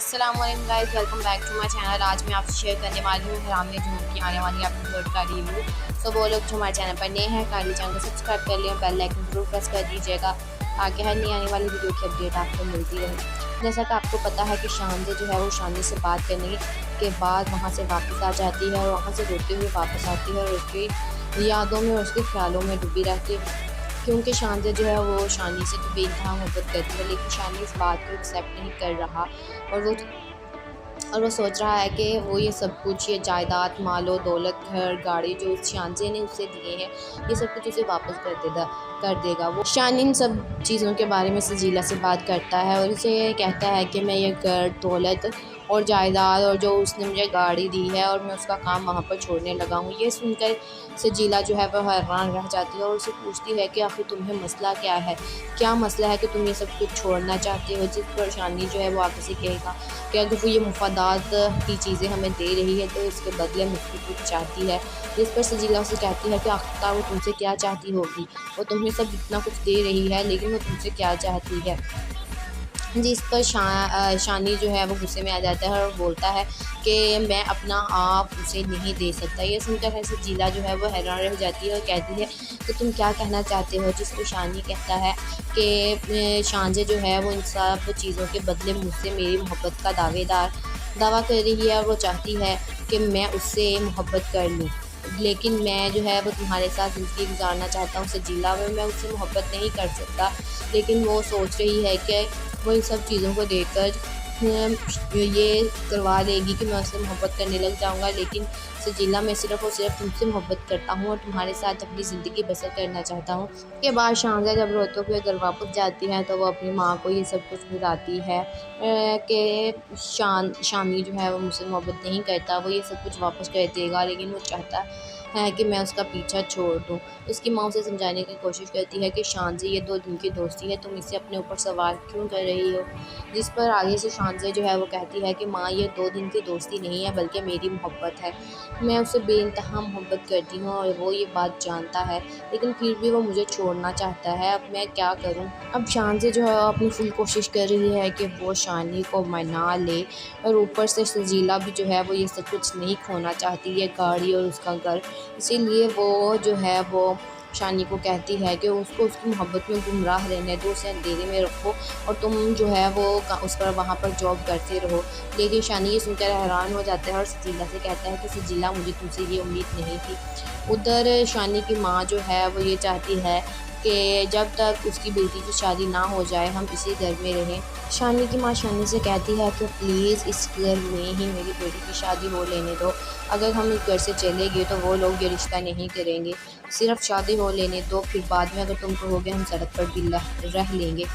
अस्सलामुअलैकुम guys, welcome back to my channel. आज मैं आपसे शेयर करने वाली हूँ हराम में झूम की आने वाली एपिसोड का रिव्यू। तो वो लोग जो हमारे चैनल पर नए हैं, काइंडली चैनल को सब्सक्राइब कर लें, बेल आइकन जरूर प्रेस कर दीजिएगा ताकि हर नई आने वाली वीडियो की अपडेट आपको मिलती रहे। जैसा कि आपको पता है कि शानजे जो है वो शानी से बात करने के बाद वहाँ से वापस आ जाती है और वहाँ से रोते हुए वापस आती है और उसकी यादों में और उसके ख्यालों में डूबी रहती है, क्योंकि शानजे जो है वो शानी से तो बेइंतहा मोहब्बत करती है, लेकिन शानी इस बात को एक्सेप्ट नहीं कर रहा और वो सोच रहा है कि वो ये सब कुछ, ये जायदाद, मालो दौलत, घर, गाड़ी जो शानजे ने उसे दिए हैं, ये सब कुछ उसे वापस कर देगा। वो शान इन सब चीज़ों के बारे में सजीला से बात करता है और उसे कहता है कि मैं ये घर, दौलत और जायदाद और जो उसने मुझे गाड़ी दी है और मैं उसका काम वहाँ पर छोड़ने लगा हूँ। ये सुनकर सजीला जो है वह हैरान रह जाती है और उसे पूछती है कि आखिर तुम्हें मसला क्या है, क्या मसला है कि तुम ये सब कुछ छोड़ना चाहते हो। जिस पर शानी जो है वो आगे से कहेगा कि अगर वो ये मुफादात की चीज़ें हमें दे रही है तो इसके बदले मुझसे कुछ चाहती है। जिस पर सजीला उसे कहती है कि आखिरकार वो तुमसे क्या चाहती होगी, वो तुम्हें सब इतना कुछ दे रही है लेकिन वो तुमसे क्या चाहती है। जिस पर शानी जो है वो गुस्से में आ जाता है और बोलता है कि मैं अपना आप उसे नहीं दे सकता। ये सुनकर है सजीला जो है वो हैरान रह जाती है और कहती है कि तुम क्या कहना चाहते हो। जिस पर शानी कहता है कि शानजे जो है वो इन सब चीज़ों के बदले मुझसे मेरी मोहब्बत का दावा कर रही है और वो चाहती है कि मैं उससे मोहब्बत कर लूँ, लेकिन मैं जो है वो तुम्हारे साथ ज़िंदगी गुजारना चाहता हूँ सजीला, मैं उससे मोहब्बत नहीं कर सकता। लेकिन वो सोच रही है कि वो इन सब चीज़ों को देखकर ये करवा देगी कि मैं उससे मोहब्बत करने लग जाऊंगा, लेकिन सजीला मैं सिर्फ़ और सिर्फ तुमसे मोहब्बत करता हूँ और तुम्हारे साथ अपनी ज़िंदगी बसर करना चाहता हूँ। के बाद शानजा जब रोते हुए घर वापस जाती है तो वो अपनी माँ को ये सब कुछ बताती है कि शानी जो है वो मुझसे मोहब्बत नहीं करता, वो ये सब कुछ वापस कर देगा, लेकिन वो चाहता है कि मैं उसका पीछा छोड़ दूँ। उसकी माँ उसे समझाने की कोशिश करती है कि शानजे ये 2 दिन की दोस्ती है, तुम इसे अपने ऊपर सवार क्यों कर रही हो। जिस पर आगे से शानजे जो है वो कहती है कि माँ ये 2 दिन की दोस्ती नहीं है बल्कि मेरी मोहब्बत है, मैं उससे बेइंतहा मोहब्बत करती हूँ और वो ये बात जानता है, लेकिन फिर भी वो मुझे छोड़ना चाहता है। अब मैं क्या करूँ। अब शानजे जो है अपनी फुल कोशिश कर रही है कि वो शानी को मना ले और ऊपर से सजीला भी जो है वो ये सब कुछ नहीं खोना चाहती, ये गाड़ी और उसका घर। इसीलिए वो जो है वो शानी को कहती है कि उसको उसकी मोहब्बत में गुमराह रहने दो, उसे अंधेरे में रखो और तुम जो है वो उस पर वहाँ पर जॉब करते रहो। लेकिन शानी ये सुनकर हैरान हो जाता है और सजीला से कहता है कि सजीला मुझे तुमसे ये उम्मीद नहीं थी। उधर शानी की माँ जो है वो ये चाहती है कि जब तक उसकी बेटी की शादी ना हो जाए हम इसी घर में रहें। शानी की माँ शानी से कहती है कि प्लीज़ इस घर में ही मेरी बेटी की शादी हो लेने दो, अगर हम इस घर से चले गए तो वो लोग ये रिश्ता नहीं करेंगे, सिर्फ शादी हो लेने दो, फिर बाद में अगर तुम कहोगे हम सड़क पर भी रह लेंगे।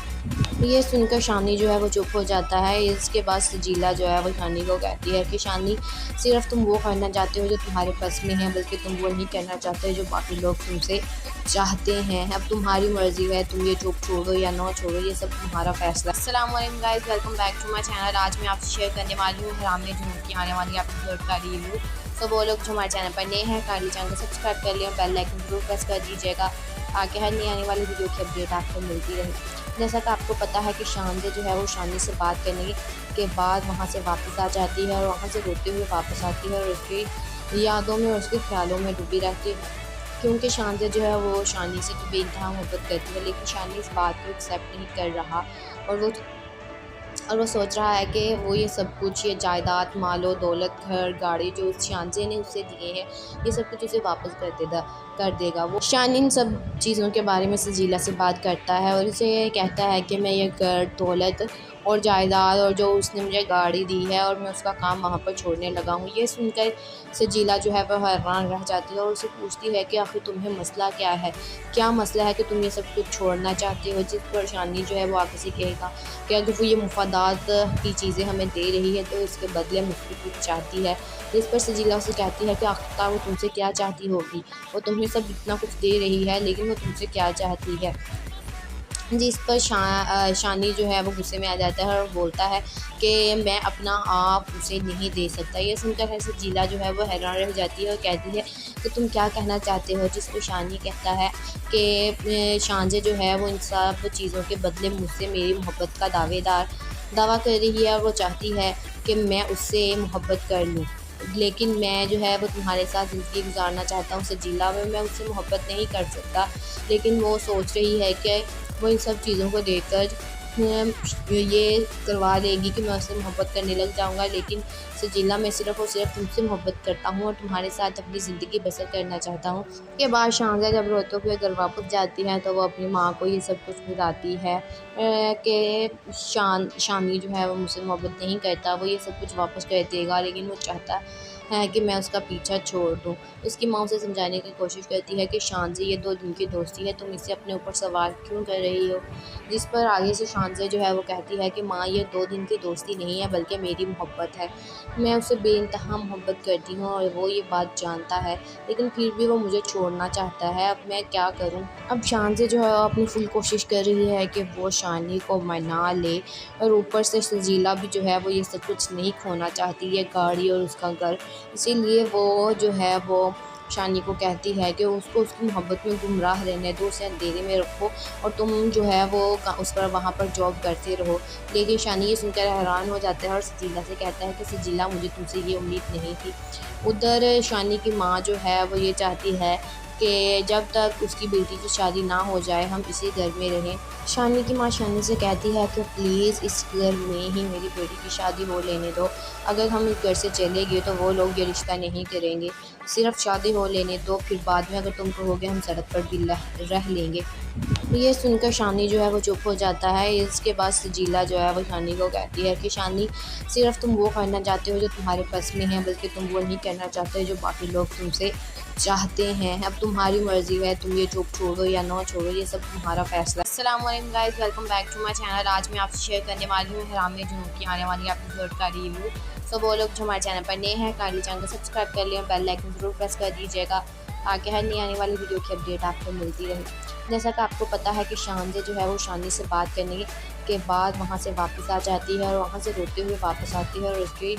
ये सुनकर शानी जो है वो चुप हो जाता है। इसके बाद सजीला जो है वो शानी को कहती है कि शानी सिर्फ तुम वो करना चाहते हो जो तुम्हारे पास में है, बल्कि तुम वो नहीं करना चाहते जो बाकी लोग तुमसे चाहते हैं। अब तुम्हारी मर्ज़ी है, तुम ये जॉब छोड़ो या ना छोड़ो, ये सब तुम्हारा फैसला। अस्सलामुअलैकुम guys, welcome back to my channel. आज मैं आपसे शेयर करने वाली हूँ हराम में झूम की आने वाली एपिसोड का रिव्यू। तो वो लोग जो हमारे चैनल पर नए हैं, काइंडली चैनल को सब्सक्राइब कर लें, बेल आइकन जरूर प्रेस कर दीजिएगा ताकि हर नई आने वाली वीडियो की अपडेट आपको मिलती रहे। जैसा कि आपको पता है कि शानजे जो है वो शानी से बात करने के बाद वहाँ से वापस आ जाती है और वहाँ से रोते हुए वापस आती है और उसकी यादों में और उसके ख्यालों में डूबी रहती है, क्योंकि शानजे जो है वो शानी से तो बेइंतहा मोहब्बत करती है, लेकिन शानी इस बात को एक्सेप्ट नहीं कर रहा और वो सोच रहा है कि वो ये सब कुछ, ये जायदाद, मालो दौलत, घर, गाड़ी जो शानजे ने उसे दिए हैं, ये सब कुछ उसे वापस कर देगा। वो शान इन सब चीज़ों के बारे में सजीला से बात करता है और उसे कहता है कि मैं ये घर, दौलत और जायदाद और जो उसने मुझे गाड़ी दी है और मैं उसका काम वहाँ पर छोड़ने लगा हूँ। ये सुनकर सजीला जो है वह हैरान रह जाती है और उसे पूछती है कि आखिर तुम्हें मसला क्या है, क्या मसला है कि तुम ये सब कुछ छोड़ना चाहते हो। जिस पर शानी जो है वो आगे से कहेगा कि अगर वो ये मुफादात की चीज़ें हमें दे रही है तो इसके बदले मुझसे कुछ चाहती है। जिस पर सजीला उसे कहती है कि आखिरकार वो तुमसे क्या चाहती होगी, वो तुम्हें सब इतना कुछ दे रही है लेकिन वो तुमसे क्या चाहती है। जिस पर शानी जो है वो गुस्से में आ जाता है और बोलता है कि मैं अपना आप उसे नहीं दे सकता। ये सुनकर है सजीला जो है वो हैरान रह जाती है और कहती है कि तुम क्या कहना चाहते हो। जिस पर शानी कहता है कि शानजे जो है वो इन सब चीज़ों के बदले मुझसे मेरी मोहब्बत का दावा कर रही है और वो चाहती है कि मैं उससे मोहब्बत कर लूँ, लेकिन मैं जो है वो तुम्हारे साथ ज़िंदगी गुजारना चाहता हूँ सजीला में, मैं उससे मोहब्बत नहीं कर सकता। लेकिन वो सोच रही है कि वो इन सब चीज़ों को देखकर ये करवा देगी कि मैं उससे मोहब्बत करने लग जाऊँगा, लेकिन सजीला मैं सिर्फ़ और सिर्फ तुमसे मोहब्बत करता हूँ और तुम्हारे साथ अपनी ज़िंदगी बसर करना चाहता हूँ। के बाद शानज़ा जब रोते हुए घर वापस जाती है तो वो अपनी माँ को ये सब कुछ बताती है कि शामी जो है वो मुझसे मोहब्बत नहीं करता, वो ये सब कुछ वापस कर देगा, लेकिन वो चाहता है कि मैं उसका पीछा छोड़ दूँ। उसकी माँ उसे समझाने की कोशिश करती है कि शानज़ी ये 2 दिन की दोस्ती है, तुम इसे अपने ऊपर सवार क्यों कर रही हो? जिस पर आगे से शानज़ा जो है वो कहती है कि माँ ये 2 दिन की दोस्ती नहीं है बल्कि मेरी मोहब्बत है। मैं उससे बेइंतहा मोहब्बत करती हूँ और वो ये बात जानता है, लेकिन फिर भी वो मुझे छोड़ना चाहता है, अब मैं क्या करूँ? अब शानज़ा जो है अपनी फुल कोशिश कर रही है कि वो शानी को मना ले और ऊपर से सजीला भी जो है वो ये सब कुछ नहीं खोना चाहती, ये गाड़ी और उसका घर। इसीलिए वो जो है वो शानी को कहती है कि उसको उसकी मोहब्बत में गुमराह रहने दो, उसे अंधेरे में रखो और तुम जो है वो उस पर वहाँ पर जॉब करते रहो। लेकिन शानी ये सुनकर हैरान हो जाता है और सजीला से कहता है कि सजीला मुझे तुमसे ये उम्मीद नहीं थी। उधर शानी की माँ जो है वो ये चाहती है कि जब तक उसकी बेटी की शादी ना हो जाए हम इसी घर में रहें। शानी की माँ शानी से कहती है कि प्लीज़ इस घर में ही मेरी बेटी की शादी हो लेने दो, अगर हम इस घर से चले गए तो वो लोग ये रिश्ता नहीं करेंगे, सिर्फ शादी हो लेने दो, फिर बाद में अगर तुम कहोगे हम सड़क पर भी रह लेंगे। ये सुनकर शानी जो है वो चुप हो जाता है। इसके बाद सजीला जो है वो शानी को कहती है कि शानी सिर्फ तुम वो करना चाहते हो जो तुम्हारे पास में है, बल्कि तुम वो नहीं करना चाहते जो बाकी लोग तुमसे चाहते हैं। अब तुम्हारी मर्ज़ी है, तुम ये जॉब छोड़ो या ना छोड़ो, ये सब तुम्हारा फैसला। अस्सलाम वालेकुम guys, welcome back to my channel. आज मैं आपसे शेयर करने वाली हूँ हराम में जुनून की आने वाली एपिसोड का रिव्यू। सो वो लोग जो हमारे चैनल पर नए हैं काइंडली चैनल को सब्सक्राइब कर लें, बेल आइकन ज़रूर प्रेस कर दीजिएगा ताकि हर नई आने वाली वीडियो की अपडेट आपको मिलती रहे। जैसा कि आपको पता है कि शानज़ा जो है वो शानी से बात करने के बाद वहाँ से वापस आ जाती है और वहाँ से रोते हुए वापस आती है और उसकी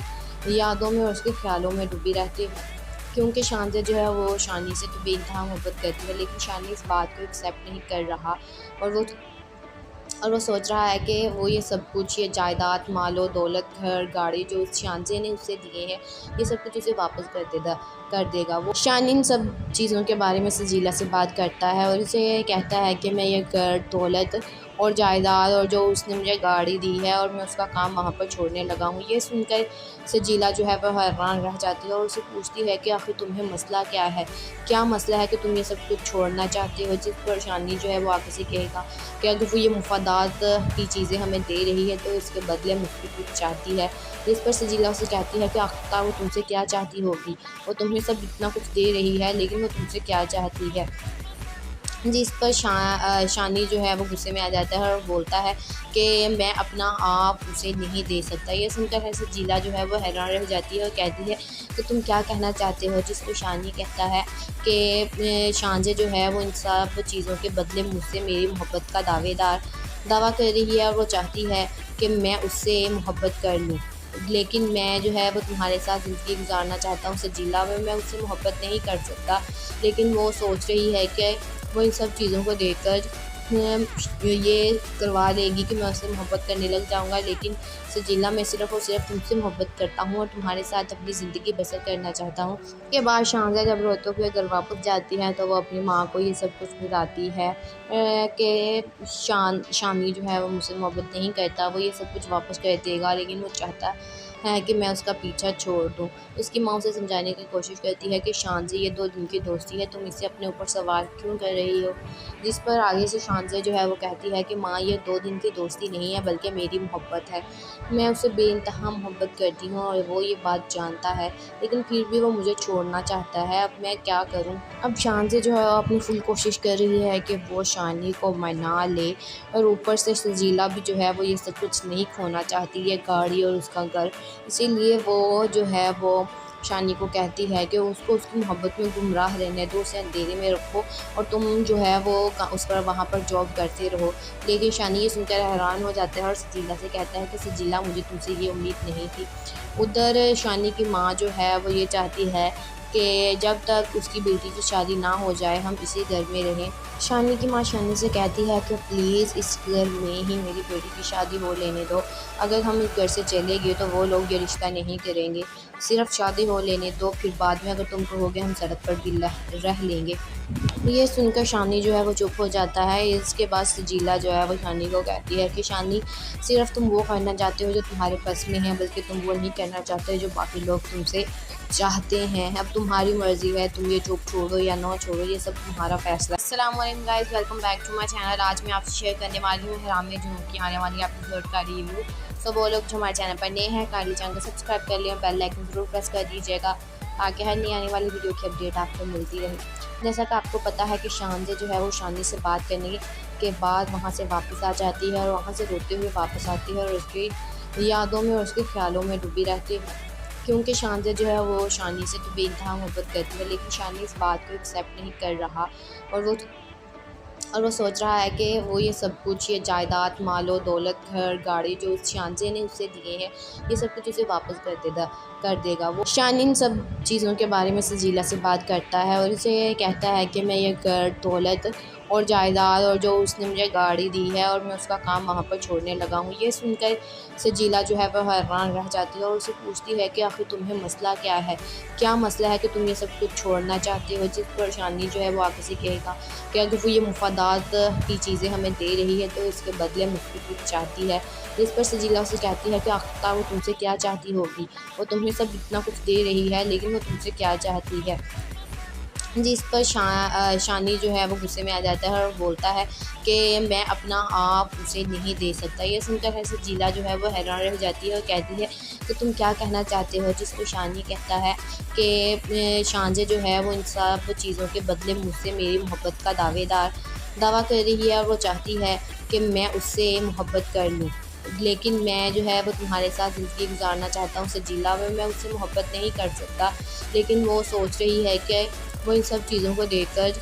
यादों में और उसके ख्यालों में डूबी रहती है, क्योंकि शानज़ा जो है वो शानी से तो बेइंतहा मोहब्बत करती है, लेकिन शानी इस बात को एक्सेप्ट नहीं कर रहा और वो सोच रहा है कि वो ये सब कुछ, ये जायदाद, मालो दौलत, घर गाड़ी जो शानज़ा ने उसे दिए हैं, ये सब कुछ उसे वापस कर देगा। वो शानी इन सब चीज़ों के बारे में सजीला से बात करता है और उसे कहता है कि मैं ये घर, दौलत और जायदाद और जो उसने मुझे गाड़ी दी है और मैं उसका काम वहाँ पर छोड़ने लगा हूँ। ये सुनकर सजीला जो है वह हैरान रह जाती है और उसे पूछती है कि आखिर तुम्हें मसला क्या है, क्या मसला है कि तुम ये सब कुछ छोड़ना चाहते हो? जिस पर शानी जो है वो आगे से कहेगा कि अगर वो ये मुफादात की चीज़ें हमें दे रही है तो इसके बदले मुझसे कुछ चाहती है। जिस पर सजीला उसे कहती है कि आखिरकार वो तुमसे क्या चाहती होगी, वो तुम्हें सब इतना कुछ दे रही है लेकिन वो तुमसे क्या चाहती है? जिस पर शानी जो है वो गुस्से में आ जाता है और बोलता है कि मैं अपना आप उसे नहीं दे सकता। ये सुनकर सजीला जो है वो हैरान रह जाती है और कहती है कि तुम क्या कहना चाहते हो? जिस पर शानी कहता है कि शानज़ा जो है वो इन सब चीज़ों के बदले मुझसे मेरी मोहब्बत का दावा कर रही है और वो चाहती है कि मैं उससे मोहब्बत कर लूँ, लेकिन मैं जो है वो तुम्हारे साथ ज़िंदगी गुजारना चाहता हूँ सजीला में, मैं उससे मोहब्बत नहीं कर सकता। लेकिन वो सोच रही है कि वो इन सब चीज़ों को देखकर ये करवा देगी कि मैं उससे मोहब्बत करने लग जाऊँगा, लेकिन सजीला मैं सिर्फ़ और सिर्फ तुमसे मोहब्बत करता हूँ और तुम्हारे साथ अपनी ज़िंदगी बसर करना चाहता हूँ। के बाद शानज़ा जब रोते हुए घर वापस जाती है तो वो अपनी माँ को ये सब कुछ बताती है कि शामी जो है वो मुझसे मोहब्बत नहीं करता, वो ये सब कुछ वापस कर देगा, लेकिन वो चाहता है कि मैं उसका पीछा छोड़ दूँ। उसकी माँ उसे समझाने की कोशिश करती है कि शानज़ा ये 2 दिन की दोस्ती है, तुम इसे अपने ऊपर सवार क्यों कर रही हो? जिस पर आगे से शानज़ा जो है वो कहती है कि माँ ये 2 दिन की दोस्ती नहीं है बल्कि मेरी मोहब्बत है। मैं उससे बेइंतहा मोहब्बत करती हूँ और वो ये बात जानता है, लेकिन फिर भी वो मुझे छोड़ना चाहता है, अब मैं क्या करूँ? अब शानज़ा जो है अपनी फुल कोशिश कर रही है कि वो शानी को मना ले और ऊपर से सजीला भी जो है वो ये सब कुछ नहीं खोना चाहती, ये गाड़ी और उसका घर। इसीलिए वो जो है वो शानी को कहती है कि उसको उसकी मोहब्बत में गुमराह रहने दो, उसे अंधेरे में रखो और तुम जो है वो उस पर वहाँ पर जॉब करते रहो। लेकिन शानी ये सुनकर हैरान हो जाता है और सजीला से कहता है कि सजीला मुझे तुमसे ये उम्मीद नहीं थी। उधर शानी की माँ जो है वो ये चाहती है कि जब तक उसकी बेटी की शादी ना हो जाए हम इसी घर में रहें। शानी की माँ शानी से कहती है कि प्लीज़ इस घर में ही मेरी बेटी की शादी हो लेने दो। अगर हम इस घर से चले गए तो वो लोग ये रिश्ता नहीं करेंगे, सिर्फ शादी हो लेने दो, फिर बाद में अगर तुम कहोगे हम सड़क पर भी रह लेंगे। ये सुनकर शानी जो है वो चुप हो जाता है। इसके बाद सजीला जो है वो शानी को कहती है कि शानी, सिर्फ तुम वो करना चाहते हो जो तुम्हारे पास में है, बल्कि तुम वो नहीं करना चाहते जो बाकी लोग तुमसे चाहते हैं। अब तुम्हारी मर्ज़ी है, तुम ये जॉब छोड़ो या ना छोड़ो, ये सब तुम्हारा फैसला। अस्सलाम वालेकुम guys, welcome back to my channel. आज मैं आपसे शेयर करने वाली हूँ हराम में जुनून की आने वाली एपिसोड का रिव्यू। सो वो लोग जो हमारे चैनल पर नए हैं, काइंडली चैनल को सब्सक्राइब कर लिया, बेल आइकन ज़रूर प्रेस कर दीजिएगा ताकि हर नई आने वाली वीडियो की अपडेट आपको मिलती रहे। जैसा कि आपको पता है कि शानजे जो है वो शानी से बात करने के बाद वहाँ से वापस आ जाती है और वहाँ से रोते हुए वापस आती है और उसकी यादों में और उसके ख्यालों में डूबी रहती है, क्योंकि शानजे जो है वो शानी से तो बेइंतहा मोहब्बत करती है, लेकिन शानी इस बात को एक्सेप्ट नहीं कर रहा और वो सोच रहा है कि वो ये सब कुछ, ये जायदाद, मालो दौलत, घर गाड़ी जो उस शानजे ने उसे दिए हैं, ये सब कुछ उसे वापस कर देगा। वो शानी इन सब चीज़ों के बारे में सजीला से बात करता है और उसे कहता है कि मैं ये घर, दौलत और जायदाद और जो उसने मुझे गाड़ी दी है और मैं उसका काम वहाँ पर छोड़ने लगा हूँ। ये सुनकर सजीला जो है वह हैरान रह जाती है और उसे पूछती है कि आखिर तुम्हें मसला क्या है, क्या मसला है कि तुम ये सब कुछ छोड़ना चाहते हो। जिस पर शानी जो है वो आगे से कहेगा कि अगर वो ये मुफादात की चीज़ें हमें दे रही है तो इसके बदले मुझसे कुछ चाहती है। जिस पर सजीला उसे कहती है कि आखिरकार वो तुमसे क्या चाहती होगी, वो तुम्हें सब इतना कुछ दे रही है लेकिन वो तुमसे क्या चाहती है। जिस पर शानी जो है वो गुस्से में आ जाता है और बोलता है कि मैं अपना आप उसे नहीं दे सकता। ये सुनकर सजीला जो है वो हैरान रह जाती है और कहती है कि तुम क्या कहना चाहते हो। जिस पर शानी कहता है कि शानजे जो है वो इन सब चीज़ों के बदले मुझसे मेरी मोहब्बत का दावा कर रही है और वो चाहती है कि मैं उससे मोहब्बत कर लूँ, लेकिन मैं जो है वो तुम्हारे साथ ज़िंदगी गुजारना चाहता हूँ सजीला। मैं उससे मोहब्बत नहीं कर सकता, लेकिन वो सोच रही है कि वो इन सब चीज़ों को देखकर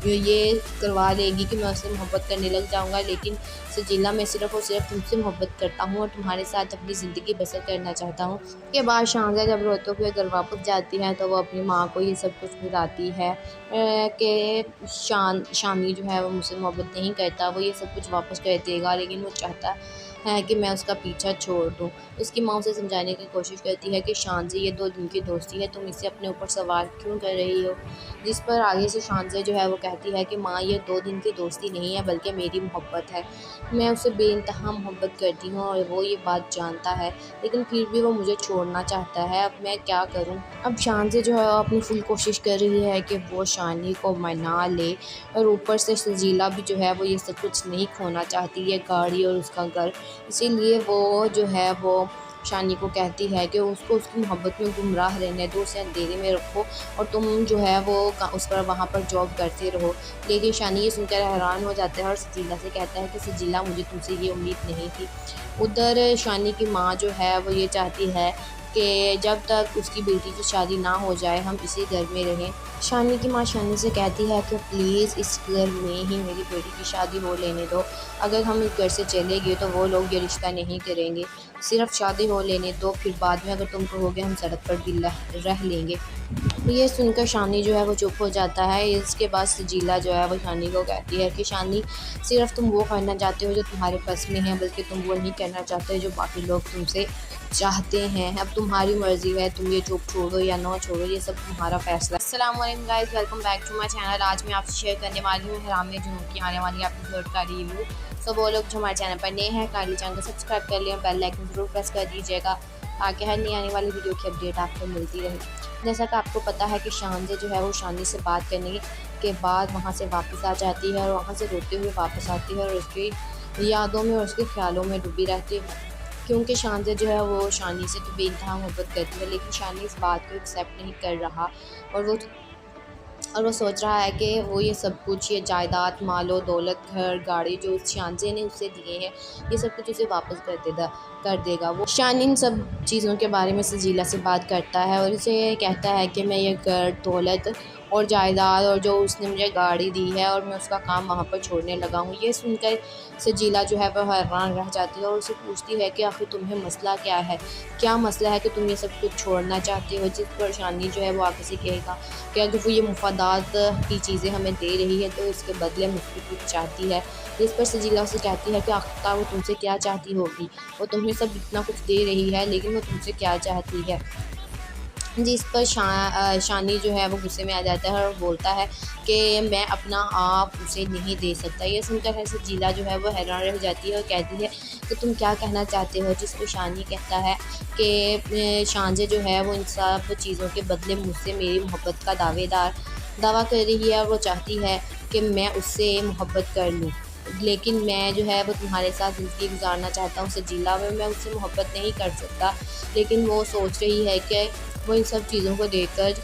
ये करवा देगी कि मैं उससे मोहब्बत करने लग जाऊंगा, लेकिन सजीला मैं सिर्फ़ और सिर्फ तुमसे मोहब्बत करता हूँ और तुम्हारे साथ अपनी ज़िंदगी बसर करना चाहता हूँ। के बाद शानजा जब रोते हुए घर वापस जाती है तो वो अपनी माँ को ये सब कुछ बताती है कि शानी जो है वो मुझसे मोहब्बत नहीं करता, वो ये सब कुछ वापस कर देगा, लेकिन वो चाहता है कि मैं उसका पीछा छोड़ दूँ। उसकी माँ उसे समझाने की कोशिश करती है कि शानजे ये 2 दिन की दोस्ती है, तुम इसे अपने ऊपर सवार क्यों कर रही हो। जिस पर आगे से शानजे जो है वो कहती है कि माँ ये 2 दिन की दोस्ती नहीं है बल्कि मेरी मोहब्बत है, मैं उसे बेइंतहा मोहब्बत करती हूँ और वो ये बात जानता है, लेकिन फिर भी वो मुझे छोड़ना चाहता है। अब मैं क्या करूँ। अब शानजे जो है अपनी फुल कोशिश कर रही है कि वो शानी को मना ले और ऊपर से सजीला भी जो है वो ये सब कुछ नहीं खोना चाहती, ये गाड़ी और उसका घर। इसीलिए वो जो है वो शानी को कहती है कि उसको उसकी मोहब्बत में गुमराह रहने दो, उसे अंधेरे में रखो और तुम जो है वो उस पर वहाँ पर जॉब करते रहो। लेकिन शानी ये सुनकर हैरान हो जाता है और सजीला से कहता है कि सजीला मुझे तुमसे ये उम्मीद नहीं थी। उधर शानी की माँ जो है वो ये चाहती है कि जब तक उसकी बेटी की शादी ना हो जाए हम इसी घर में रहें। शानी की माँ शानी से कहती है कि प्लीज़ इस घर में ही मेरी बेटी की शादी हो लेने दो। अगर हम इस घर से चले गए तो वो लोग ये रिश्ता नहीं करेंगे, सिर्फ शादी हो लेने दो, फिर बाद में अगर तुम कहोगे हम सड़क पर भी रह लेंगे। ये सुनकर शानी जो है वो चुप हो जाता है। इसके बाद सजीला जो है वो शानी को कहती है कि शानी, सिर्फ तुम वो करना चाहते हो जो तुम्हारे पास में है, बल्कि तुम वो नहीं करना चाहते जो बाकी लोग तुमसे चाहते हैं। अब तुम्हारी मर्ज़ी है, तुम ये जॉब छोड़ो या ना छोड़ो, ये सब तुम्हारा फैसला। अस्सलाम वालेकुम guys, welcome back to my channel. आज मैं आपसे शेयर करने वाली हूँ हराम में जुनून की आने वाली एपिसोड का रिव्यू। सो वो लोग जो हमारे चैनल पर नए हैं, काइंडली चैनल को सब्सक्राइब कर लिया, बेल आइकन ज़रूर प्रेस कर दीजिएगा ताकि हर नई आने वाली वीडियो की अपडेट आपको मिलती रहे। जैसा कि आपको पता है कि शानजे जो है वो शानी से बात करने के बाद वहाँ से वापस आ जाती है और वहाँ से रोते हुए वापस आती है और उसकी यादों में और उसके ख्यालों में डूबी रहती है, क्योंकि शानजे जो है वो शानी से तो बेइंतहा मोहब्बत करती है, लेकिन शानी इस बात को एक्सेप्ट नहीं कर रहा और वो सोच रहा है कि वो ये सब कुछ, ये जायदाद, मालो दौलत, घर गाड़ी जो उस शानजे ने उसे दिए हैं, ये सब कुछ उसे वापस कर देगा। वो शानी इन सब चीज़ों के बारे में सजीला से बात करता है और उसे कहता है कि मैं ये घर, दौलत और जायदाद और जो उसने मुझे गाड़ी दी है और मैं उसका काम वहाँ पर छोड़ने लगा हूँ। ये सुनकर सजीला जो है वह हैरान रह जाती है और उसे पूछती है कि आखिर तुम्हें मसला क्या है, क्या मसला है कि तुम ये सब कुछ छोड़ना चाहती हो। जिस पर शानी जो है वो आगे से कहेगा कि अगर वो ये मुफादात की चीज़ें हमें दे रही है तो इसके बदले मुझसे कुछ चाहती है। जिस पर सजीला उसे कहती है कि आखिरकार वो तुमसे क्या चाहती होगी, वो तुम्हें सब इतना कुछ दे रही है लेकिन वो तुमसे क्या चाहती है। जिस पर शानी जो है वो गुस्से में आ जाता है और बोलता है कि मैं अपना आप उसे नहीं दे सकता। ये सुनकर है सजीला जो है वो हैरान रह जाती है और कहती है कि तुम क्या कहना चाहते हो। जिस पर शानी कहता है कि शांजे जो है वो इन सब चीज़ों के बदले मुझसे मेरी मोहब्बत का दावा कर रही है और वो चाहती है कि मैं उससे मोहब्बत कर लूँ, लेकिन मैं जो है वो तुम्हारे साथ ज़िंदगी गुजारना चाहता हूँ सजीला, मैं उससे मोहब्बत नहीं कर सकता। लेकिन वो सोच रही है कि वो इन सब चीज़ों को देखकर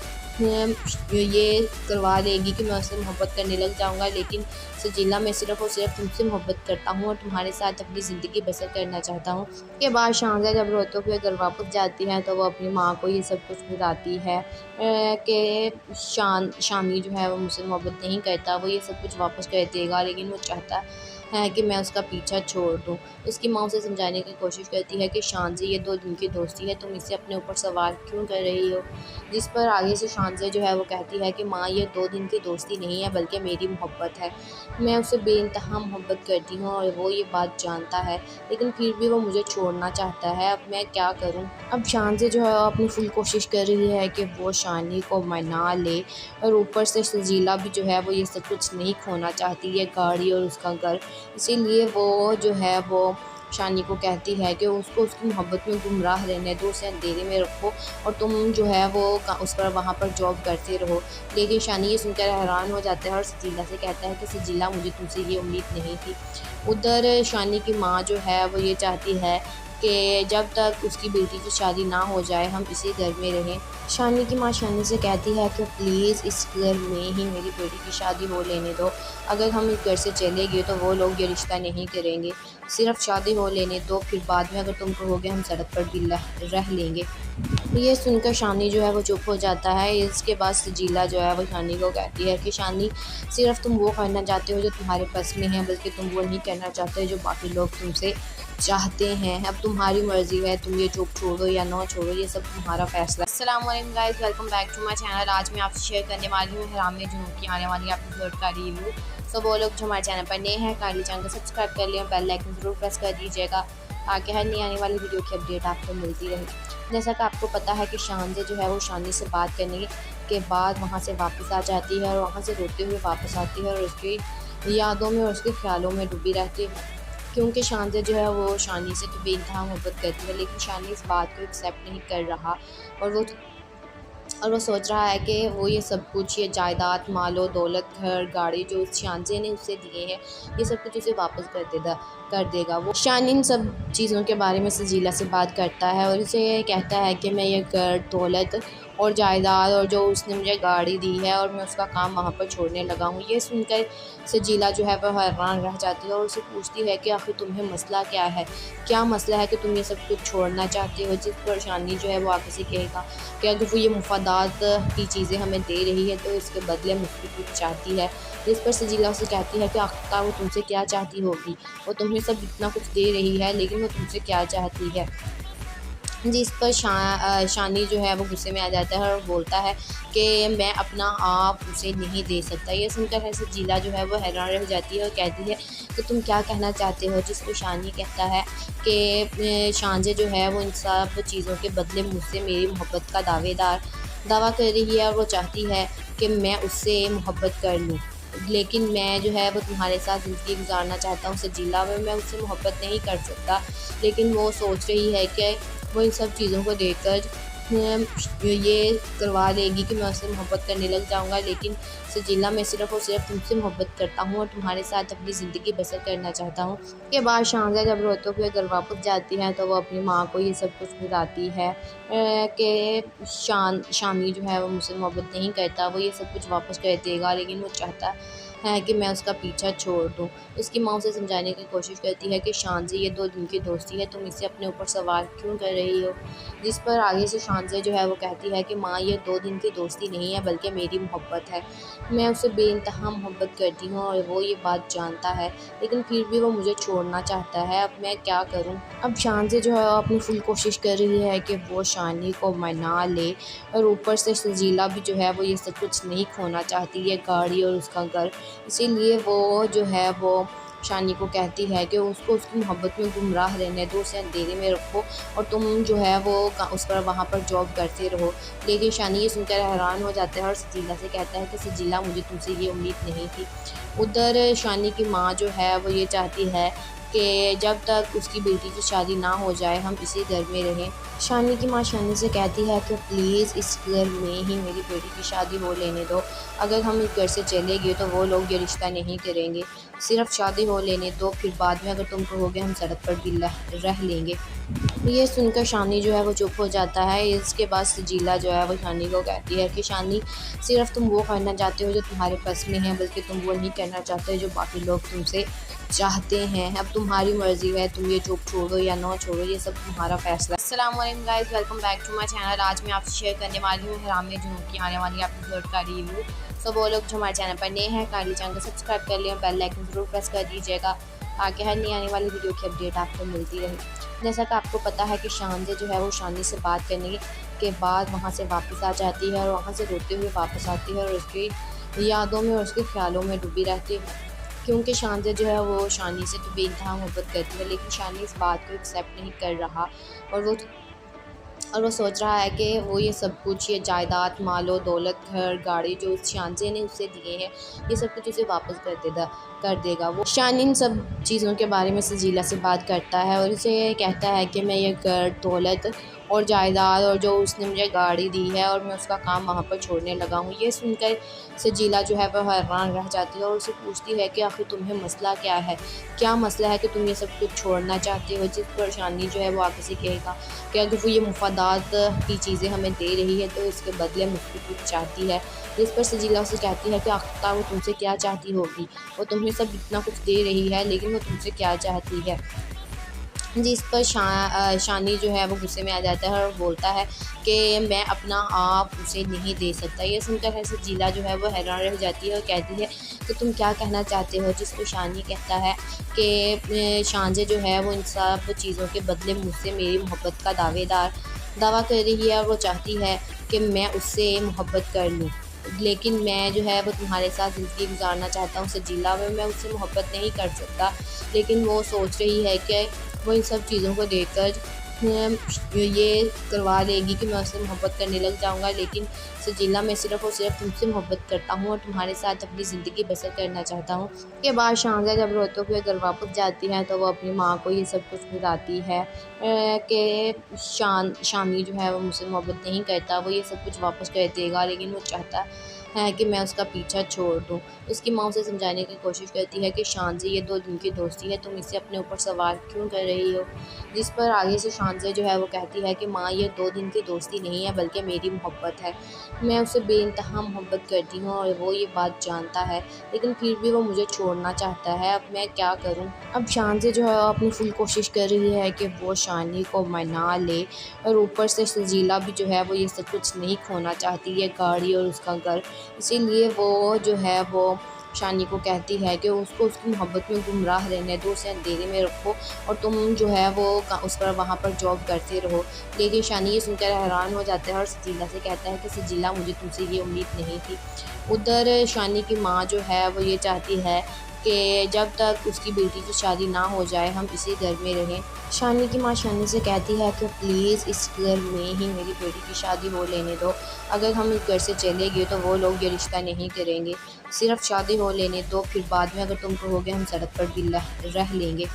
ये करवा देगी कि मैं उससे मोहब्बत करने लग जाऊँगा, लेकिन सजीला मैं सिर्फ़ और सिर्फ तुमसे मोहब्बत करता हूँ और तुम्हारे साथ अपनी ज़िंदगी बसर करना चाहता हूँ। उसके बाद शांजा जब रोते हुए घर वापस जाती है तो वो अपनी माँ को ये सब कुछ बताती है कि शामी जो है वो मुझसे मोहब्बत नहीं करता, वो ये सब कुछ वापस कर देगा, लेकिन वो चाहता है कि मैं उसका पीछा छोड़ दूँ। उसकी माँ उसे समझाने की कोशिश करती है कि शांजे ये 2 दिन की दोस्ती है, तुम इसे अपने ऊपर सवार क्यों कर रही हो। जिस पर आगे से शांजे जो है वो कहती है कि माँ ये 2 दिन की दोस्ती नहीं है बल्कि मेरी मोहब्बत है। मैं उससे बेइंतहा मोहब्बत करती हूँ और वो ये बात जानता है, लेकिन फिर भी वो मुझे छोड़ना चाहता है। अब मैं क्या करूँ। अब शांजे जो है अपनी फुल कोशिश कर रही है कि वो शानी को मना ले और ऊपर से सजीला भी जो है वो ये सब कुछ नहीं खोना चाहती, ये गाड़ी और उसका घर। इसीलिए वो जो है वो शानी को कहती है कि उसको उसकी मोहब्बत में गुमराह रहने दो, उसे अंधेरे में रखो और तुम जो है वो उस पर वहाँ पर जॉब करते रहो। लेकिन शानी ये सुनकर हैरान हो जाता है और सजीला से कहता है कि सजीला मुझे तुमसे ये उम्मीद नहीं थी। उधर शानी की माँ जो है वो ये चाहती है कि जब तक उसकी बेटी की शादी ना हो जाए हम इसी घर में रहें। शानी की माँ शानी से कहती है कि प्लीज़ इस घर में ही मेरी बेटी की शादी हो लेने दो। अगर हम इस घर से चले गए तो वो लोग ये रिश्ता नहीं करेंगे, सिर्फ शादी हो लेने दो, फिर बाद में अगर तुम कहोगे हम सड़क पर भी रह लेंगे। ये सुनकर शानी जो है वो चुप हो जाता है। इसके बाद सजीला जो है वो शानी को कहती है कि शानी सिर्फ तुम वो करना चाहते हो जो तुम्हारे पास में है, बल्कि तुम वो नहीं करना चाहते जो बाकी लोग तुमसे चाहते हैं। अब तुम्हारी मर्ज़ी है, तुम ये जॉब छोड़ो या ना छोड़ो, ये सब तुम्हारा फैसला। अस्सलाम वालेकुम guys, welcome back to my channel. आज मैं आपसे शेयर करने वाली हूँ हराम जुनून की आने वाली एपिसोड का रिव्यू। सो वो लोग जो हमारे चैनल पर नए हैं काइंडली चैनल को सब्सक्राइब कर लें, बेल आइकन ज़रूर प्रेस कर दीजिएगा ताकि हर नई आने वाली वीडियो की अपडेट आपको मिलती रहे। जैसा कि आपको पता है कि शांजे जो है वो शानी से बात करने के बाद वहाँ से वापस आ जाती है और वहाँ से रोते हुए वापस आती है और उसकी यादों में और उसके ख्यालों में डूबी रहती है, क्योंकि शांजे जो है वो शानी से तो बेइंतहा मोहब्बत करती है, लेकिन शानी इस बात को एक्सेप्ट नहीं कर रहा और वो सोच रहा है कि वो ये सब कुछ, ये जायदाद, मालो दौलत, घर, गाड़ी जो शांजे ने उसे दिए हैं, ये सब कुछ उसे वापस कर देगा। वो शानी इन सब चीज़ों के बारे में सजीला से बात करता है और उसे कहता है कि मैं ये घर, दौलत और जायदाद और जो उसने मुझे गाड़ी दी है और मैं उसका काम वहाँ पर छोड़ने लगा हूँ। ये सुनकर सजीला जो है वह हैरान रह जाती है और उसे पूछती है कि आखिर तुम्हें मसला क्या है, क्या मसला है कि तुम ये सब कुछ छोड़ना चाहती हो। जिस पर शानी जो है वो आगे से कहेगा कि अगर वो ये मुफादात की चीज़ें हमें दे रही है तो इसके बदले मुझसे कुछ चाहती है। जिस पर सजीला उसे कहती है कि आखिरकार वो तुमसे क्या चाहती होगी, वो तुम्हें सब इतना कुछ दे रही है लेकिन वो तुमसे क्या चाहती है। जिस पर शानी जो है वो गुस्से में आ जाता है और बोलता है कि मैं अपना आप उसे नहीं दे सकता। ये सुनकर है सजीला जो है वो हैरान रह जाती है और कहती है कि तुम क्या कहना चाहते हो। जिस पर शानी कहता है कि शांजे जो है वो इन सब चीज़ों के बदले मुझसे मेरी मोहब्बत का दावा कर रही है और वो चाहती है कि मैं उससे मोहब्बत कर लूँ, लेकिन मैं जो है वो तुम्हारे साथ ज़िंदगी गुजारना चाहता हूँ सजीला, मैं उससे मोहब्बत नहीं कर सकता। लेकिन वो सोच रही है कि वो इन सब चीज़ों को देखकर ये करवा देगी कि मैं उससे मोहब्बत करने लग जाऊँगा, लेकिन सजीला मैं सिर्फ़ और सिर्फ तुमसे मोहब्बत करता हूँ और तुम्हारे साथ अपनी ज़िंदगी बसर करना चाहता हूँ। उसके बाद शांजा जब रोते हुए घर वापस जाती है तो वो अपनी माँ को ये सब कुछ बताती है कि शामी जो है वो मुझसे मोहब्बत नहीं करता, वो ये सब कुछ वापस कर देगा, लेकिन वो चाहता है कि मैं उसका पीछा छोड़ दूँ। उसकी माँ उसे समझाने की कोशिश करती है कि शानज़े, ये 2 दिन की दोस्ती है, तुम इसे अपने ऊपर सवार क्यों कर रही हो? जिस पर आगे से शानज़े जो है वो कहती है कि माँ, ये 2 दिन की दोस्ती नहीं है बल्कि मेरी मोहब्बत है। मैं उससे बेइंतहा मोहब्बत करती हूँ और वो ये बात जानता है, लेकिन फिर भी वो मुझे छोड़ना चाहता है। अब मैं क्या करूँ? अब शानज़े जो है अपनी फुल कोशिश कर रही है कि वो शानी को मना ले, और ऊपर से सजीला भी जो है वो ये सब कुछ नहीं खोना चाहती, ये गाड़ी और उसका घर। इसीलिए वो जो है वो शानी को कहती है कि उसको उसकी मोहब्बत में गुमराह रहने दो, उसे अंधेरे में रखो और तुम जो है वो उस पर वहाँ पर जॉब करते रहो। लेकिन शानी ये सुनकर हैरान हो जाता है और सजीला से कहता है कि सजीला, मुझे तुमसे ये उम्मीद नहीं थी। उधर शानी की माँ जो है वो ये चाहती है कि जब तक उसकी बेटी की शादी ना हो जाए हम इसी घर में रहें। शानी की माँ शानी से कहती है कि प्लीज़ इस घर में ही मेरी बेटी की शादी हो लेने दो। अगर हम इस घर से चले गए तो वो लोग ये रिश्ता नहीं करेंगे। सिर्फ शादी हो लेने दो, फिर बाद में अगर तुम कहोगे हम सड़क पर भी रह लेंगे। ये सुनकर शानी जो है वो चुप हो जाता है। इसके बाद सजीला जो है वो शानी को कहती है कि शानी, सिर्फ तुम वो करना चाहते हो जो तुम्हारे बस में है, बल्कि तुम वो नहीं करना चाहते जो बाकी लोग तुमसे चाहते हैं। अब तुम्हारी मर्ज़ी है, तुम ये जॉब छोड़ो या ना छोड़ो, ये सब तुम्हारा फैसला। अस्सलाम वालेकुम guys, welcome back to my channel. आज मैं आपसे शेयर करने वाली हूँ हराम जुनून की आने वाली एपिसोड का रिव्यू। सो वो लोग जो हमारे चैनल पर नए हैं, काइंडली चैनल को सब्सक्राइब कर लिया, बेल आइकन ज़रूर प्रेस कर दीजिएगा ताकि हर नई आने वाली वीडियो की अपडेट आपको मिलती रहे। जैसा कि आपको पता है कि शानज़े जो है वो शानी से बात करने के बाद वहाँ से वापस आ जाती है और वहाँ से रोते हुए वापस आती है और उसकी यादों में और उसके ख्यालों में डूबी रहती है, क्योंकि शानज़े जो है वो शानी से तो बेइंतहा मोहब्बत करती है, लेकिन शानी इस बात को एक्सेप्ट नहीं कर रहा और वो सोच रहा है कि वो ये सब कुछ, ये जायदाद, मालो दौलत, घर, गाड़ी जो शानज़े ने उसे दिए हैं, ये सब कुछ उसे वापस कर देगा। वो शानी इन सब चीज़ों के बारे में सजीला से बात करता है और उसे कहता है कि मैं ये घर, दौलत और जायदाद और जो उसने मुझे गाड़ी दी है और मैं उसका काम वहाँ पर छोड़ने लगा हूँ। ये सुनकर सजीला जो है वह हैरान रह जाती है और उसे पूछती है कि आखिर तुम्हें मसला क्या है? क्या मसला है कि तुम ये सब कुछ छोड़ना चाहते हो? जिस पर शानी जो है वो आगे से कहेगा कि अगर वो ये मुफादात की चीज़ें हमें दे रही है तो इसके बदले मुझसे कुछ चाहती है। जिस पर सजीला उसे कहती है कि आखिरकार वो तुमसे क्या चाहती होगी? वो तुम्हें सब इतना कुछ दे रही है, लेकिन वो तुमसे क्या चाहती है? जिस पर शानी जो है वो गुस्से में आ जाता है और बोलता है कि मैं अपना आप उसे नहीं दे सकता। ये सुनकर सजीला जो है वो हैरान रह जाती है और कहती है कि तुम क्या कहना चाहते हो? जिस पर शानी कहता है कि शानज़े जो है वो इन सब चीज़ों के बदले मुझसे मेरी मोहब्बत का दावा कर रही है और वो चाहती है कि मैं उससे मोहब्बत कर लूँ, लेकिन मैं जो है वो तुम्हारे साथ ज़िंदगी गुजारना चाहता हूँ सजीला। मैं उससे मोहब्बत नहीं कर सकता, लेकिन वो सोच रही है कि वो इन सब चीज़ों को देखकर ये करवा लेगी कि मैं उससे मोहब्बत करने लग जाऊँगा, लेकिन सजीला, मैं सिर्फ़ और सिर्फ तुमसे मोहब्बत करता हूँ और तुम्हारे साथ अपनी ज़िंदगी बसर करना चाहता हूँ। उसके बाद शानज़े जब रोते हुए घर वापस जाती है तो वो अपनी माँ को ये सब कुछ बताती है कि शानी जो है वो मुझसे मोहब्बत नहीं करता, वो ये सब कुछ वापस कर देगा, लेकिन वो चाहता है कि मैं उसका पीछा छोड़ दूँ। उसकी माँ उसे समझाने की कोशिश करती है कि शानज़े, ये 2 दिन की दोस्ती है, तुम इसे अपने ऊपर सवार क्यों कर रही हो? जिस पर आगे से शानज़े जो है वो कहती है कि माँ, ये 2 दिन की दोस्ती नहीं है बल्कि मेरी मोहब्बत है। मैं उससे बेइंतहा मोहब्बत करती हूँ और वो ये बात जानता है, लेकिन फिर भी वो मुझे छोड़ना चाहता है। अब मैं क्या करूँ? अब शानज़े जो है अपनी फुल कोशिश कर रही है कि वो शानी को मना ले, और ऊपर से सजीला भी जो है वो ये सब कुछ नहीं खोना चाहती, ये गाड़ी और उसका घर। इसीलिए वो जो है वो शानी को कहती है कि उसको उसकी मोहब्बत में गुमराह रहने दो, उसे अंधेरे में रखो और तुम जो है वो उस पर वहाँ पर जॉब करते रहो। लेकिन शानी ये सुनकर हैरान हो जाता है और सजीला से कहता है कि सजीला, मुझे तुमसे ये उम्मीद नहीं थी। उधर शानी की माँ जो है वो ये चाहती है कि जब तक उसकी बेटी की शादी ना हो जाए हम इसी घर में रहें। शानी की माँ शानी से कहती है कि प्लीज़ इस घर में ही मेरी बेटी की शादी हो लेने दो। अगर हम इस घर से चले गए तो वो लोग ये रिश्ता नहीं करेंगे। सिर्फ शादी हो लेने दो, फिर बाद में अगर तुम कहोगे हम सड़क पर भी रह लेंगे।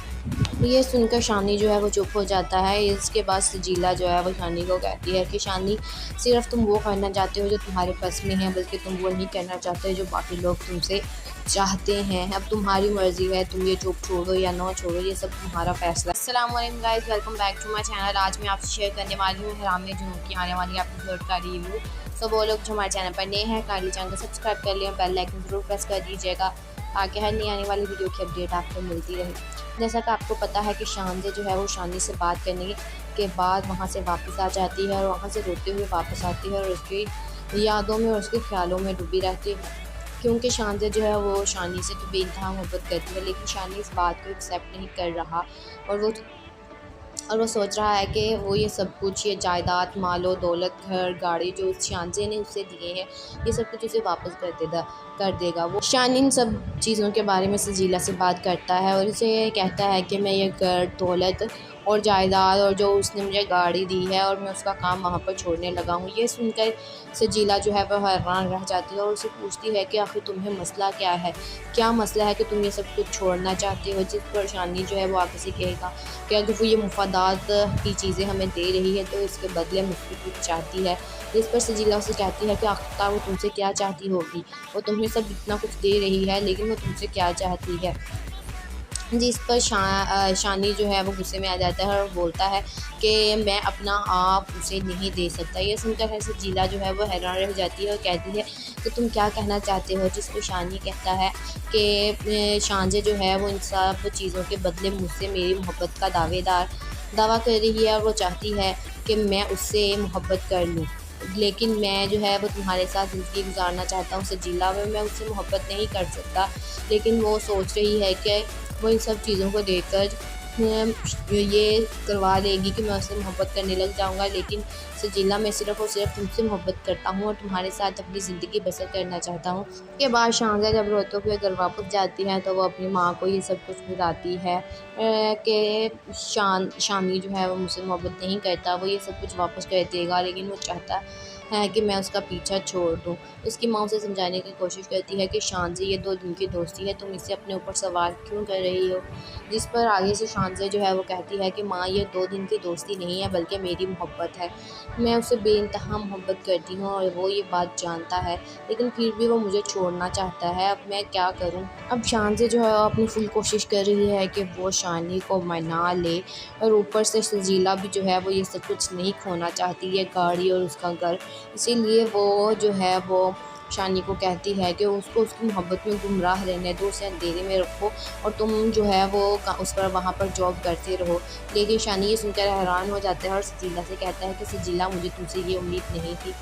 ये सुनकर शानी जो है वो चुप हो जाता है। इसके बाद सजीला जो है वो शानी को कहती है कि शानी, सिर्फ तुम वो करना चाहते हो जो तुम्हारे बस में है, बल्कि तुम वो नहीं करना चाहते जो बाकी लोग तुमसे चाहते हैं। अब तुम्हारी मर्ज़ी है, तुम ये जॉब छोड़ो या ना छोड़ो, ये सब तुम्हारा फैसला। अस्सलाम वालेकुम guys, welcome back to my channel. आज मैं आपसे शेयर करने वाली हूँ हराम जुनून की आने वाली एपिसोड का रिव्यू। सो वो लोग जो हमारे चैनल पर नए हैं, काइंडली चैनल को सब्सक्राइब कर लिया, बेल आइकन ज़रूर प्रेस कर दीजिएगा ताकि हर नई आने वाली वीडियो की अपडेट आपको मिलती रहे। जैसा कि आपको पता है कि शानज़े जो है वो शानी से बात करने के बाद वहाँ से वापस आ जाती है और वहाँ से रोते हुए वापस आती है और उसकी यादों में और उसके ख़्यालों में डूबी रहती है। क्योंकि शानज़े जो है वो शानी से तो बेइंतहा मोहब्बत करती है, लेकिन शानी इस बात को एक्सेप्ट नहीं कर रहा और वो सोच रहा है कि वो ये सब कुछ, ये जायदाद, मालो दौलत, घर, गाड़ी जो उस शानज़े ने उसे दिए हैं, ये सब कुछ उसे वापस कर देगा। वो शान इन सब चीज़ों के बारे में सजीला से बात करता है और उसे कहता है कि मैं ये घर, दौलत और जायदाद और जो उसने मुझे गाड़ी दी है और मैं उसका काम वहाँ पर छोड़ने लगा हूँ। ये सुनकर सजीला जो है वह हैरान रह जाती है और उसे पूछती है कि आखिर तुम्हें मसला क्या है? क्या मसला है कि तुम ये सब कुछ छोड़ना चाहते हो? जिस पर शानी जो है वो आगे से कहेगा कि अगर वो ये मुफादात की चीज़ें हमें दे रही है तो इसके बदले मुझसे कुछ चाहती है। जिस पर सजीला उसे कहती है कि आखिरकार वो तुमसे क्या चाहती होगी? वो तुम्हें सब इतना कुछ दे रही है, लेकिन वो तुमसे क्या चाहती है? जिस पर शानी जो है वो गुस्से में आ जाता है और बोलता है कि मैं अपना आप उसे नहीं दे सकता। ये सुनकर है सजीला जो है वो हैरान रह जाती है और कहती है कि तुम क्या कहना चाहते हो? जिस पर शानी कहता है कि शानज़े जो है वो इन सब चीज़ों के बदले मुझसे मेरी मोहब्बत का दावा कर रही है और वो चाहती है कि मैं उससे मोहब्बत कर लूँ, लेकिन मैं जो है वो तुम्हारे साथ ज़िंदगी गुजारना चाहता हूँ सजीला। मैं उससे मोहब्बत नहीं कर सकता, लेकिन वो सोच रही है कि वो इन सब चीज़ों को देखकर ये करवा लेगी कि मैं उससे मोहब्बत करने लग जाऊँगा, लेकिन सजीला मैं सिर्फ़ और सिर्फ तुमसे मोहब्बत करता हूँ और तुम्हारे साथ अपनी ज़िंदगी बसर करना चाहता हूँ। उसके बाद शानज़ा जब रोते हुए घर वापस जाती है तो वो अपनी माँ को ये सब कुछ बताती है कि शानी जो है वो मुझसे मोहब्बत नहीं करता, वो ये सब कुछ वापस कर देगा, लेकिन वो चाहता है कि मैं उसका पीछा छोड़ दूँ। उसकी माँ उसे समझाने की कोशिश करती है कि शानज़े ये 2 दिन की दोस्ती है, तुम इसे अपने ऊपर सवार क्यों कर रही हो? जिस पर आगे से शानज़े जो है वो कहती है कि माँ ये 2 दिन की दोस्ती नहीं है बल्कि मेरी मोहब्बत है। मैं उससे बेइंतहा मोहब्बत करती हूँ और वो ये बात जानता है, लेकिन फिर भी वो मुझे छोड़ना चाहता है। अब मैं क्या करूँ? अब शानज़े जो है अपनी फुल कोशिश कर रही है कि वो शानी को मना ले और ऊपर से सजीला भी जो है वो ये सब कुछ नहीं खोना चाहती, ये गाड़ी और उसका घर। इसीलिए वो जो है वो शानी को कहती है कि उसको उसकी मोहब्बत में गुमराह रहने दो, उसे अंधेरे में रखो और तुम जो है वो उस पर वहाँ पर जॉब करते रहो। लेकिन शानी ये सुनकर हैरान हो जाता है और सजीला से कहता है कि सजीला मुझे तुमसे ये उम्मीद नहीं थी।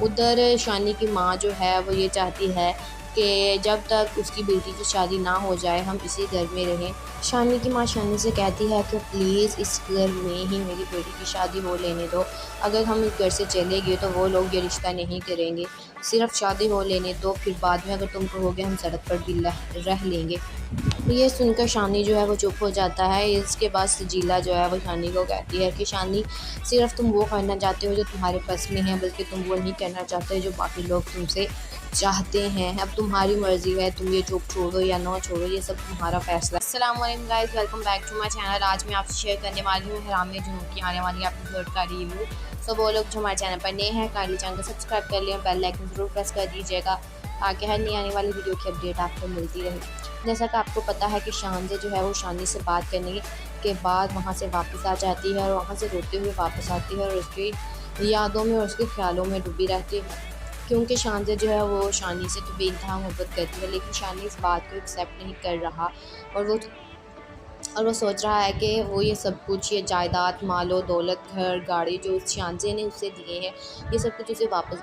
उधर शानी की माँ जो है वो ये चाहती है कि जब तक उसकी बेटी की शादी ना हो जाए हम इसी घर में रहें। शानी की माँ शानी से कहती है कि प्लीज़ इस घर में ही मेरी बेटी की शादी हो लेने दो। अगर हम इस घर से चले गए तो वो लोग ये रिश्ता नहीं करेंगे, सिर्फ शादी हो लेने दो, फिर बाद में अगर तुम कहोगे हम सड़क पर भी रह लेंगे। ये सुनकर शानी जो है वो चुप हो जाता है। इसके बाद सजीला जो है वो शानी को कहती है कि शानी सिर्फ तुम वो करना चाहते हो जो तुम्हारे पास में है, बल्कि तुम वो नहीं करना चाहते जो बाकी लोग तुमसे चाहते हैं। अब तुम्हारी मर्ज़ी है, तुम ये जॉब छोड़ो या ना छोड़ो, ये सब तुम्हारा फैसला। अस्सलाम वालेकुम guys, welcome back to my channel. आज मैं आपसे शेयर करने वाली हूँ हराम जुनून की आने वाली एपिसोड का रिव्यू। सो वो लोग जो हमारे चैनल पर नए हैं काइंडली चैनल को सब्सक्राइब कर लें, बेल आइकन ज़रूर प्रेस कर दीजिएगा ताकि हर नई आने वाली वीडियो की अपडेट आपको मिलती रहे। जैसा कि आपको पता है कि शानज़े जो है वो शानी से बात करने के बाद वहाँ से वापस आ जाती है और वहाँ से रोते हुए वापस आती है और उसकी यादों में और उसके ख़्यालों में डूबी रहती है। क्योंकि शानज़े जो है वो शानी से तो बेइंतहा मोहब्बत करती है, लेकिन शानी इस बात को एक्सेप्ट नहीं कर रहा और वो सोच रहा है कि वो ये सब कुछ, ये जायदाद, मालो दौलत, घर, गाड़ी जो उस शानज़े ने उसे दिए हैं, ये सब कुछ उसे वापस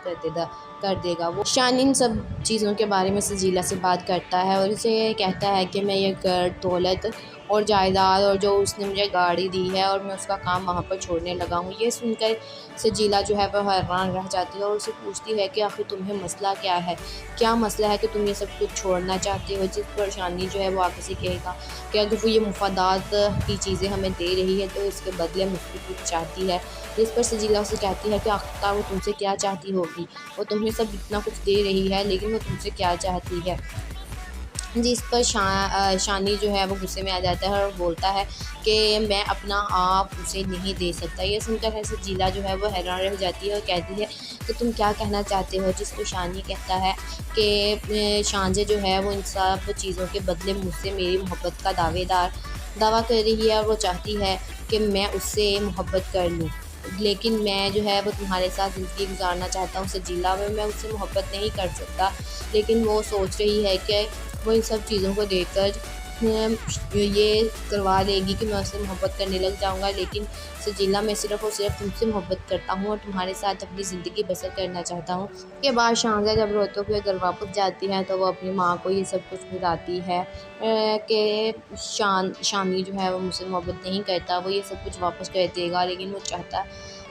कर देगा। वो शान इन सब चीज़ों के बारे में सजीला से बात करता है और उसे कहता है कि मैं ये घर, दौलत और जायदाद और जो उसने मुझे गाड़ी दी है और मैं उसका काम वहाँ पर छोड़ने लगा हूँ। ये सुनकर सजीला जो है वह हैरान रह जाती है और उसे पूछती है कि आखिर तुम्हें मसला क्या है? क्या मसला है कि तुम ये सब कुछ छोड़ना चाहते हो? जिस पर शानी जो है वो आगे से कहेगा कि अगर वो ये मुफादात की चीज़ें हमें दे रही है तो इसके बदले मुझसे कुछ चाहती है। जिस पर सजीला उसे कहती है कि आखिरकार वो तुमसे क्या चाहती होगी? वो तुम्हें सब इतना कुछ दे रही है, लेकिन वो तुमसे क्या चाहती है? जिस पर शानी जो है वो गुस्से में आ जाता है और बोलता है कि मैं अपना आप उसे नहीं दे सकता। ये सुनकर है सजीला जो है वो हैरान रह जाती है और कहती है कि तुम क्या कहना चाहते हो? जिस पर शानी कहता है कि शानज़े जो है वो इन सब चीज़ों के बदले मुझसे मेरी मोहब्बत का दावा कर रही है और वो चाहती है कि मैं उससे मोहब्बत कर लूँ, लेकिन मैं जो है वो तुम्हारे साथ ज़िंदगी गुजारना चाहता हूँ सजीला। मैं उससे मोहब्बत नहीं कर सकता, लेकिन वो सोच रही है कि वो इन सब चीज़ों को देखकर ये करवा लेगी कि मैं उससे मोहब्बत करने लग जाऊंगा। लेकिन सजीला, मैं सिर्फ़ और सिर्फ तुमसे मोहब्बत करता हूँ और तुम्हारे साथ अपनी ज़िंदगी बसर करना चाहता हूँ। के बाद शानज़ा जब रोते हुए घर वापस जाती है तो वो अपनी माँ को ये सब कुछ बताती है कि शामी जो है वो मुझसे मोहब्बत नहीं करता, वो ये सब कुछ वापस कर देगा, लेकिन वो चाहता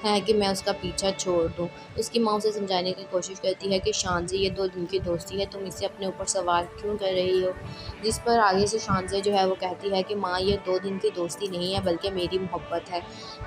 है कि मैं उसका पीछा छोड़ दूँ। उसकी माँ उसे समझाने की कोशिश करती है कि शानज़ा, ये 2 दिन की दोस्ती है, तुम इसे अपने ऊपर सवार क्यों कर रही हो? जिस पर आगे से शानज़ा जो है वो कहती है कि माँ, ये 2 दिन की दोस्ती नहीं है बल्कि मेरी मोहब्बत है।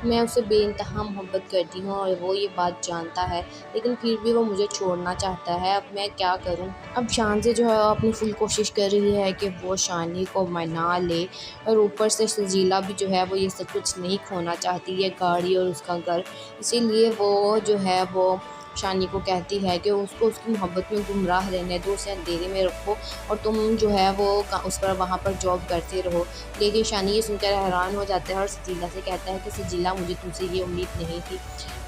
मैं उससे बेइंतहा मोहब्बत करती हूँ और वो ये बात जानता है, लेकिन फिर भी वो मुझे छोड़ना चाहता है। अब मैं क्या करूँ? अब शानज़ा जो है अपनी फुल कोशिश कर रही है कि वो शानी को मना ले, और ऊपर से सजीला भी जो है वो ये सब कुछ नहीं खोना चाहती, ये गाड़ी और उसका घर। इसीलिए वो जो है वो शानी को कहती है कि उसको उसकी मोहब्बत में गुमराह रहने दो, उसे अंधेरे में रखो और तुम जो है वो उस पर वहाँ पर जॉब करते रहो। लेकिन शानी ये सुनकर हैरान हो जाता है और सजीला से कहता है कि सजीला, मुझे तुमसे ये उम्मीद नहीं थी।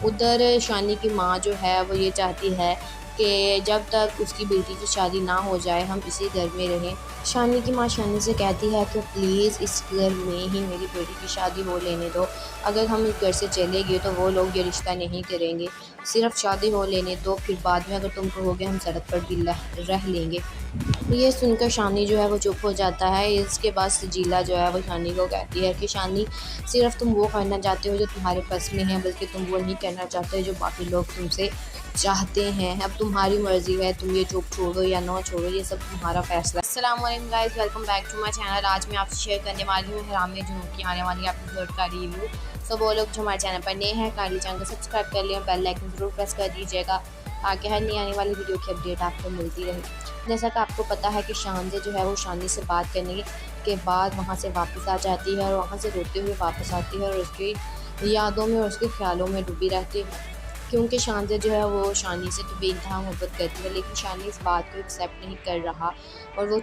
उधर शानी की माँ जो है वो ये चाहती है कि जब तक उसकी बेटी की शादी ना हो जाए हम इसी घर में रहें। शानी की माँ शानी से कहती है कि प्लीज़ इस घर में ही मेरी बेटी की शादी हो लेने दो। अगर हम इस घर से चले गए तो वो लोग ये रिश्ता नहीं करेंगे। सिर्फ शादी हो लेने दो, फिर बाद में अगर तुम कहोगे हम सड़क पर भी रह लेंगे। ये सुनकर शानी जो है वो चुप हो जाता है। इसके बाद सजीला जो है वो शानी को कहती है कि शानी, सिर्फ तुम वो करना चाहते हो जो तुम्हारे पास में है, बल्कि तुम वो नहीं करना चाहते जो बाकी लोग तुमसे चाहते हैं। अब तुम्हारी मर्ज़ी है, तुम ये जॉब छोड़ो या ना छोड़ो, ये सब तुम्हारा फैसला। अस्सलाम वालेकुम guys, welcome back to my channel. आज मैं आपसे शेयर करने वाली हूँ हराम जुनून की आने वाली एपिसोड का रिव्यू। सो वो लोग जो हमारे चैनल पर नए हैं, काइंडली चैनल को सब्सक्राइब कर लें, बेल आइकन ज़रूर प्रेस कर दीजिएगा ताकि हर नई आने वाली वीडियो की अपडेट आपको मिलती रहे। जैसा कि आपको पता है कि शानज़ा जो है वो शानी से बात करने के बाद वहाँ से वापस आ जाती है और वहाँ से रोते हुए वापस आती है और उसकी यादों में और उसके ख्यालों में डूबी रहती है, क्योंकि शानज़ा जो है वो शानी से तो बेइंतहा मोहब्बत करती है, लेकिन शानी इस बात को एक्सेप्ट नहीं कर रहा और वो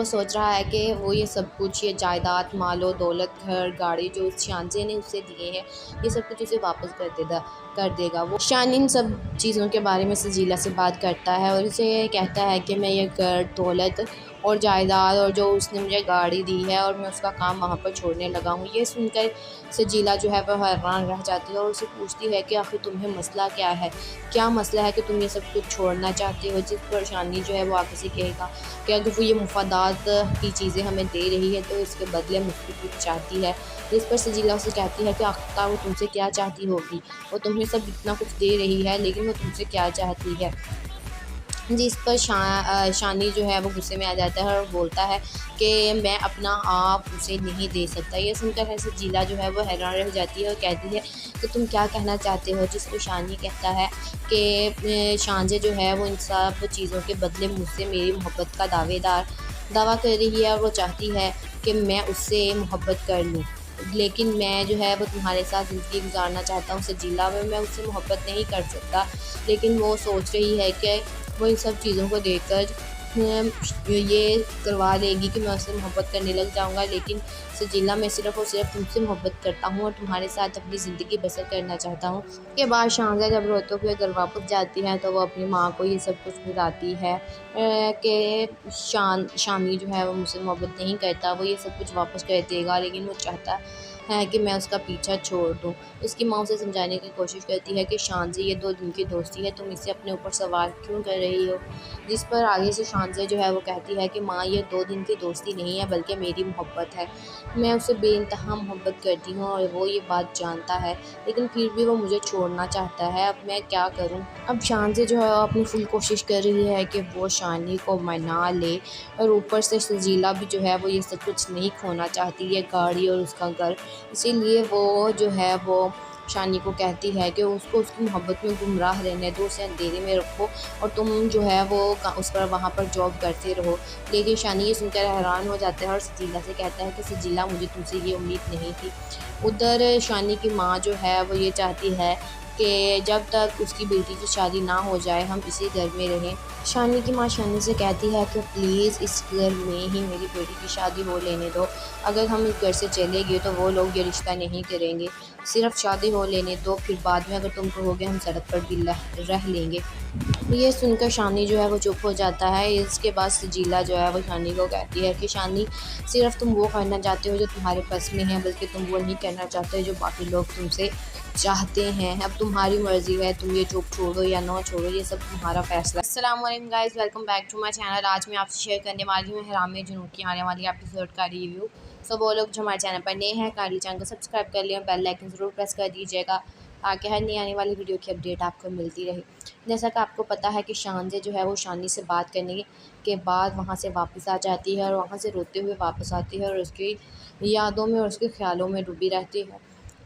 सोच रहा है कि वो ये सब कुछ, ये जायदाद, मालो दौलत, घर, गाड़ी जो शानज़ा ने उसे दिए हैं, ये सब कुछ उसे वापस कर देगा। वो शानी इन सब चीज़ों के बारे में सजीला से बात करता है और उसे कहता है कि मैं ये घर, दौलत और जायदाद और जो उसने मुझे गाड़ी दी है और मैं उसका काम वहाँ पर छोड़ने लगा हूँ। ये सुनकर सजीला जो है वह हैरान रह जाती है और उसे पूछती है कि आखिर तुम्हें मसला क्या है? क्या मसला है कि तुम ये सब कुछ छोड़ना चाहते हो? जिस पर शानी जो है वो आगे से कहेगा कि अगर वो ये मुफादात की चीज़ें हमें दे रही है तो इसके बदले मुझसे कुछ चाहती है। जिस पर सजीला उसे कहती है कि आखिरकार वो तुमसे क्या चाहती होगी? वो तुम्हें सब इतना कुछ दे रही है, लेकिन वो तुमसे क्या चाहती है? जिस पर शानी जो है वो गुस्से में आ जाता है और बोलता है कि मैं अपना आप उसे नहीं दे सकता। ये सुनकर सजीला जो है वो हैरान रह जाती है और कहती है कि तुम क्या कहना चाहते हो? जिस पर शानी कहता है कि शानज़ा जो है वो इन सब चीज़ों के बदले मुझसे मेरी मोहब्बत का दावा कर रही है और वो चाहती है कि मैं उससे मोहब्बत कर लूँ, लेकिन मैं जो है वो तुम्हारे साथ ज़िंदगी गुजारना चाहता हूँ सजीला। मैं उससे मोहब्बत नहीं कर सकता, लेकिन वो सोच रही है कि वो इन सब चीज़ों को देखकर ये करवा लेगी कि मैं उससे मोहब्बत करने लग जाऊंगा। लेकिन सजीला, मैं सिर्फ़ और सिर्फ तुमसे मोहब्बत करता हूँ और तुम्हारे साथ अपनी ज़िंदगी बसर करना चाहता हूँ। के बाद शानज़ा जब रोते हुए घर वापस जाती है तो वो अपनी माँ को ये सब कुछ बताती है कि शामी जो है वो मुझसे मोहब्बत नहीं करता, वो ये सब कुछ वापस कर देगा, लेकिन वो चाहता है कि मैं उसका पीछा छोड़ दूँ। उसकी माँ उसे समझाने की कोशिश करती है कि शानज़ा, ये 2 दिन की दोस्ती है, तुम इसे अपने ऊपर सवार क्यों कर रही हो? जिस पर आगे से शानज़ा जो है वो कहती है कि माँ, ये 2 दिन की दोस्ती नहीं है बल्कि मेरी मोहब्बत है। मैं उससे बेइंतहा मोहब्बत करती हूँ और वो ये बात जानता है, लेकिन फिर भी वो मुझे छोड़ना चाहता है। अब मैं क्या करूँ? अब शानज़ा जो है अपनी फुल कोशिश कर रही है कि वो शानी को मना ले, और ऊपर से सजीला भी जो है वो ये सब कुछ नहीं खोना चाहती, ये गाड़ी और उसका घर। इसीलिए वो जो है वो शानी को कहती है कि उसको उसकी मोहब्बत में गुमराह रहने दो, उसे अंधेरे में रखो और तुम जो है वो उस पर वहाँ पर जॉब करते रहो। लेकिन शानी ये सुनकर हैरान हो जाता है और सजीला से कहता है कि सजीला, मुझे तुमसे ये उम्मीद नहीं थी। उधर शानी की माँ जो है वो ये चाहती है कि जब तक उसकी बेटी की शादी ना हो जाए हम इसी घर में रहें। शानी की माँ शानी से कहती है कि प्लीज़ इस घर में ही मेरी बेटी की शादी हो लेने दो। अगर हम इस घर से चले गए तो वो लोग ये रिश्ता नहीं करेंगे। सिर्फ शादी हो लेने दो, फिर बाद में अगर तुम कहोगे हम सड़क पर भी रह लेंगे। ये सुनकर शानी जो है वो चुप हो जाता है। इसके बाद सजीला जो है वो शानी को कहती है कि शानी, सिर्फ तुम वो करना चाहते हो जो तुम्हारे बस में है, बल्कि तुम वो नहीं करना चाहते जो बाकी लोग तुमसे चाहते हैं। अब तुम्हारी मर्ज़ी है, तुम ये जॉब छोड़ो या ना छोड़ो, ये सब तुम्हारा फैसला। अस्सलाम वालेकुम guys, welcome back to my channel. आज मैं आपसे शेयर करने वाली हूँ हराम जुनून की आने वाली एपिसोड का रिव्यू। सो वो लोग जो हमारे चैनल पर नए हैं, काइंडली चैनल को सब्सक्राइब कर लिया, बेल आइकन ज़रूर प्रेस कर दीजिएगा ताकि हर नई आने वाली वीडियो की अपडेट आपको मिलती रहे। जैसा कि आपको पता है कि शानजे जो है वो शानी से बात करने के बाद वहाँ से वापस आ जाती है और वहाँ से रोते हुए वापस आती है और उसकी यादों में और उसके ख़्यालों में डूबी रहती है,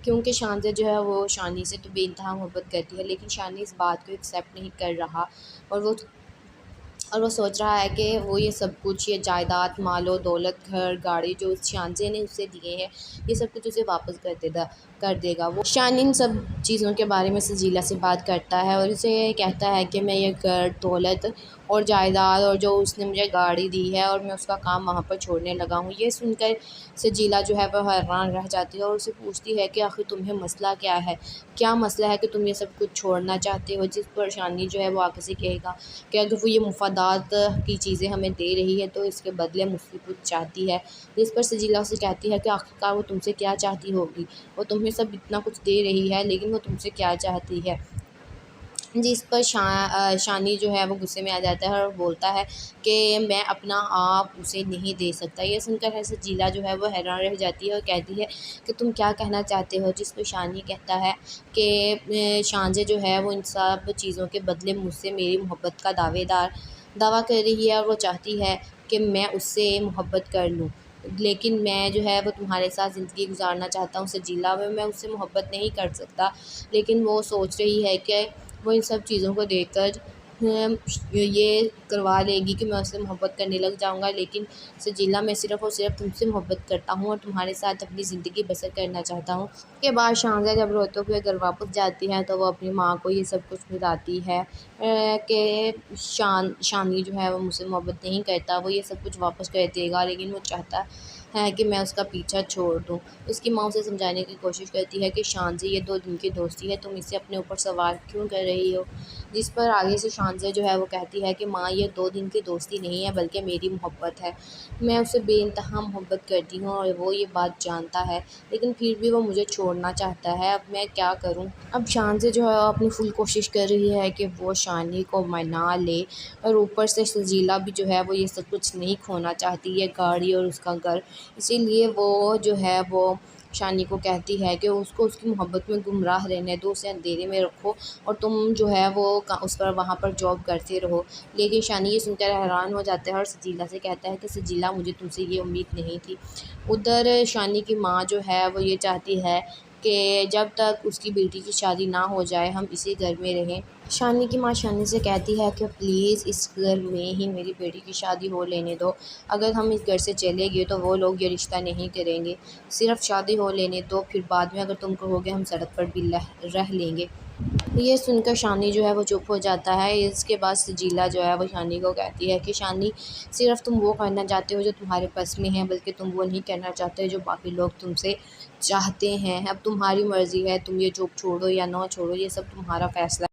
क्योंकि शानजे जो है वो शानी से तो बेइंतहा मोहब्बत करती है, लेकिन शानी इस बात को एक्सेप्ट नहीं कर रहा और वो सोच रहा है कि वो ये सब कुछ, ये जायदाद, मालो दौलत, घर, गाड़ी जो उस शानजे ने उसे दिए हैं, ये सब कुछ उसे वापस कर देगा। वो शान इन सब चीज़ों के बारे में सजीला से बात करता है और उसे कहता है कि मैं ये घर, दौलत और जायदाद और जो उसने मुझे गाड़ी दी है और मैं उसका काम वहाँ पर छोड़ने लगा हूँ। ये सुनकर सजीला जो है वह हैरान रह जाती है और उसे पूछती है कि आखिर तुम्हें मसला क्या है, क्या मसला है कि तुम ये सब कुछ छोड़ना चाहते हो। जिस पर शानी जो है वो आगे से कहेगा कि अगर वो ये मुफादात की चीज़ें हमें दे रही है तो इसके बदले मुझसे कुछ चाहती है। जिस पर सजीला उसे कहती है कि आखिरकार वो तुमसे क्या चाहती होगी, वो तुम्हें सब इतना कुछ दे रही है लेकिन वो तुमसे क्या चाहती है। जिस पर शानी जो है वो गुस्से में आ जाता है और बोलता है कि मैं अपना आप उसे नहीं दे सकता। ये सुनकर है सजीला जो है वो हैरान रह जाती है और कहती है कि तुम क्या कहना चाहते हो। जिस पर शानी कहता है कि शानजे जो है वो इन सब चीज़ों के बदले मुझसे मेरी मोहब्बत का दावा कर रही है और वो चाहती है कि मैं उससे मोहब्बत कर लूँ, लेकिन मैं जो है वो तुम्हारे साथ ज़िंदगी गुजारना चाहता हूँ सजीला। मैं उससे मोहब्बत नहीं कर सकता, लेकिन वो सोच रही है कि वो इन सब चीज़ों को देखकर ये करवा लेगी कि मैं उससे मोहब्बत करने लग जाऊंगा, लेकिन सजीला, मैं सिर्फ़ और सिर्फ तुमसे मोहब्बत करता हूँ और तुम्हारे साथ अपनी ज़िंदगी बसर करना चाहता हूँ। उसके बाद शानजा जब रोते हुए घर वापस जाती है तो वो अपनी माँ को ये सब कुछ बताती है कि शानी जो है वो मुझसे मोहब्बत नहीं करता, वो ये सब कुछ वापस कर देगा, लेकिन वो चाहता है कि मैं उसका पीछा छोड़ दूँ। उसकी माँ उसे समझाने की कोशिश करती है कि शानजे, ये 2 दिन की दोस्ती है, तुम इसे अपने ऊपर सवार क्यों कर रही हो। जिस पर आगे से शानजे जो है वो कहती है कि माँ, ये 2 दिन की दोस्ती नहीं है बल्कि मेरी मोहब्बत है। मैं उससे बेइंतहा मोहब्बत करती हूँ और वो ये बात जानता है, लेकिन फिर भी वो मुझे छोड़ना चाहता है। अब मैं क्या करूँ। अब शानजे जो है अपनी फुल कोशिश कर रही है कि वो शानी को मना ले और ऊपर से सजीला भी जो है वो ये सब कुछ नहीं खोना चाहती, ये गाड़ी और उसका घर। इसीलिए वो जो है वो शानी को कहती है कि उसको उसकी मोहब्बत में गुमराह रहने दो, उसे अंधेरे में रखो और तुम जो है वो उस पर वहाँ पर जॉब करते रहो। लेकिन शानी ये सुनकर हैरान हो जाता है और सजीला से कहता है कि सजीला, मुझे तुमसे ये उम्मीद नहीं थी। उधर शानी की माँ जो है वो ये चाहती है कि जब तक उसकी बेटी की शादी ना हो जाए हम इसी घर में रहें। शानी की माँ शानी से कहती है कि प्लीज़ इस घर में ही मेरी बेटी की शादी हो लेने दो। अगर हम इस घर से चले गए तो वो लोग ये रिश्ता नहीं करेंगे, सिर्फ शादी हो लेने दो, फिर बाद में अगर तुम कहोगे हम सड़क पर भी रह लेंगे। ये सुनकर शानी जो है वो चुप हो जाता है। इसके बाद सजीला जो है वो शानी को कहती है कि शानी, सिर्फ तुम वो करना चाहते हो जो तुम्हारे बस में है, बल्कि तुम वो नहीं करना चाहते जो बाकी लोग तुमसे चाहते हैं। अब तुम्हारी मर्ज़ी है, तुम ये जॉब छोड़ो या ना छोड़ो, ये सब तुम्हारा फैसला।